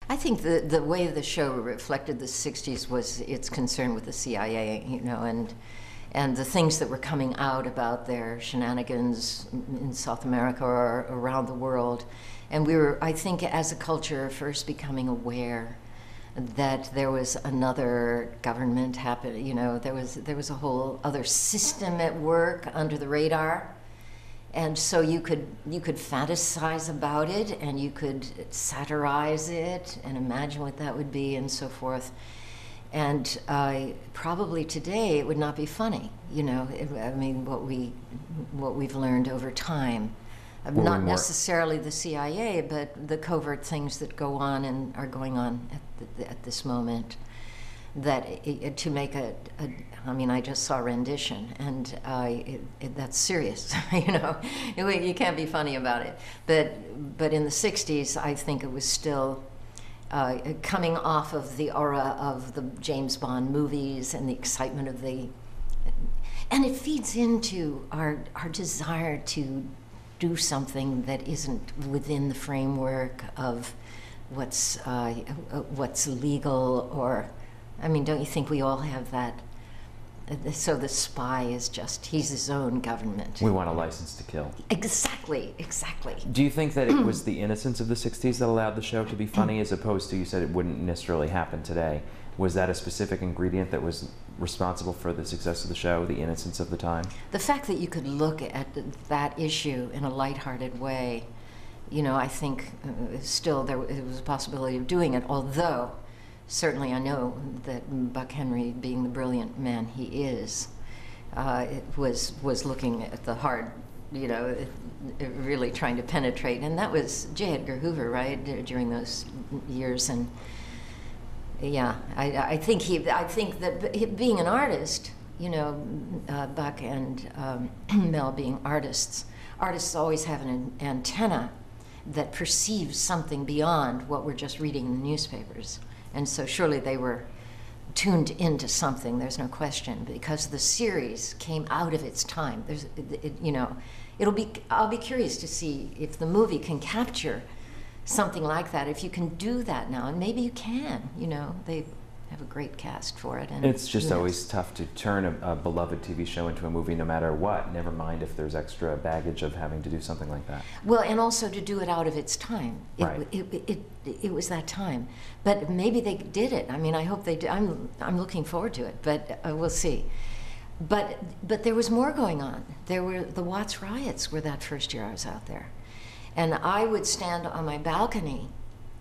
I think the way the show reflected the 60s was its concern with the CIA, you know, and the things that were coming out about their shenanigans in South America or around the world. And we were, I think, as a culture, first becoming aware that there was another government happening, you know, there was a whole other system at work under the radar. And so you could fantasize about it, and you could satirize it and imagine what that would be and so forth. And probably today it would not be funny, you know. I mean, what we've learned over time, not necessarily the CIA, but the covert things that go on and are going on at this moment. That to make I mean, I just saw Rendition, and that's serious, you know. You can't be funny about it. But in the 60s, I think it was still coming off of the aura of the James Bond movies and the excitement of and it feeds into our desire to do something that isn't within the framework of what's legal, or, I mean, don't you think we all have that? So the spy is just, he's his own government. We want a license to kill. Exactly, exactly. Do you think that it was the innocence of the 60s that allowed the show to be funny, as opposed to, you said it wouldn't necessarily happen today? Was that a specific ingredient that was responsible for the success of the show, the innocence of the time? The fact that you could look at that issue in a lighthearted way, you know, I think still there was a possibility of doing it, although certainly I know that Buck Henry, being the brilliant man he is, was looking at the hard, you know, really trying to penetrate. And that was J. Edgar Hoover, right, during those years. And yeah, I think that being an artist, you know, Buck and Mel being artists always have an antenna that perceives something beyond what we're just reading in the newspapers. And so surely they were tuned into something, there's no question, because the series came out of its time. You know, I'll be curious to see if the movie can capture something like that, if you can do that now, and maybe you can, you know, they have a great cast for it. And it's just always tough to turn a beloved TV show into a movie no matter what, never mind if there's extra baggage of having to do something like that. Well, and also to do it out of its time. Right. It was that time. But maybe they did it. I mean, I hope they do. I'm looking forward to it, but we'll see. But there was more going on. There were the Watts riots were that first year I was out there. And I would stand on my balcony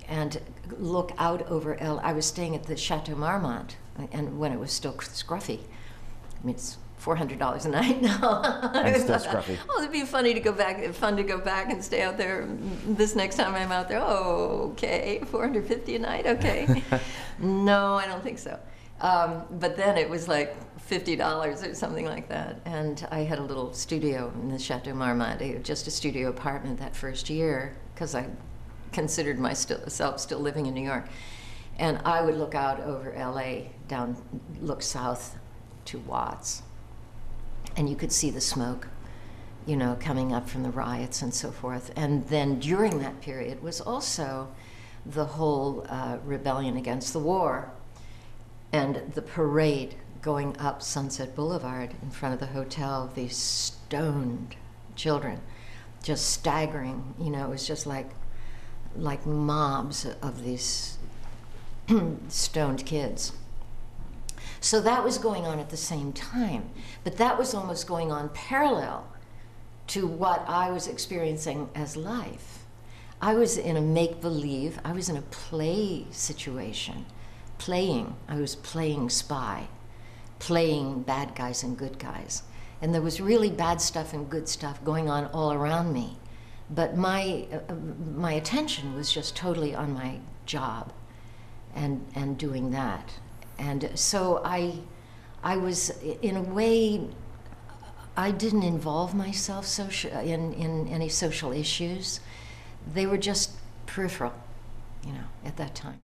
and look out over I was staying at the Chateau Marmont, and when it was still scruffy. I mean, it's $400 a night now. And still scruffy. Oh, it'd be fun to go back and stay out there this next time I'm out there. Oh, okay, $450 a night, okay. No, I don't think so. But then it was like $50 or something like that. And I had a little studio in the Chateau Marmont, just a studio apartment that first year, because I considered myself still living in New York. And I would look out over LA, look south to Watts. And you could see the smoke, you know, coming up from the riots and so forth. And then during that period was also the whole rebellion against the war, and the parade going up Sunset Boulevard in front of the hotel, these stoned children just staggering, you know, it was just like mobs of these stoned kids. So that was going on at the same time, but that was almost going on parallel to what I was experiencing as life. I was in a make-believe, I was in a play situation, I was playing spy, playing bad guys and good guys. And there was really bad stuff and good stuff going on all around me. But my attention was just totally on my job and doing that. And so I was, in a way, I didn't involve myself in any social issues. They were just peripheral, you know, at that time.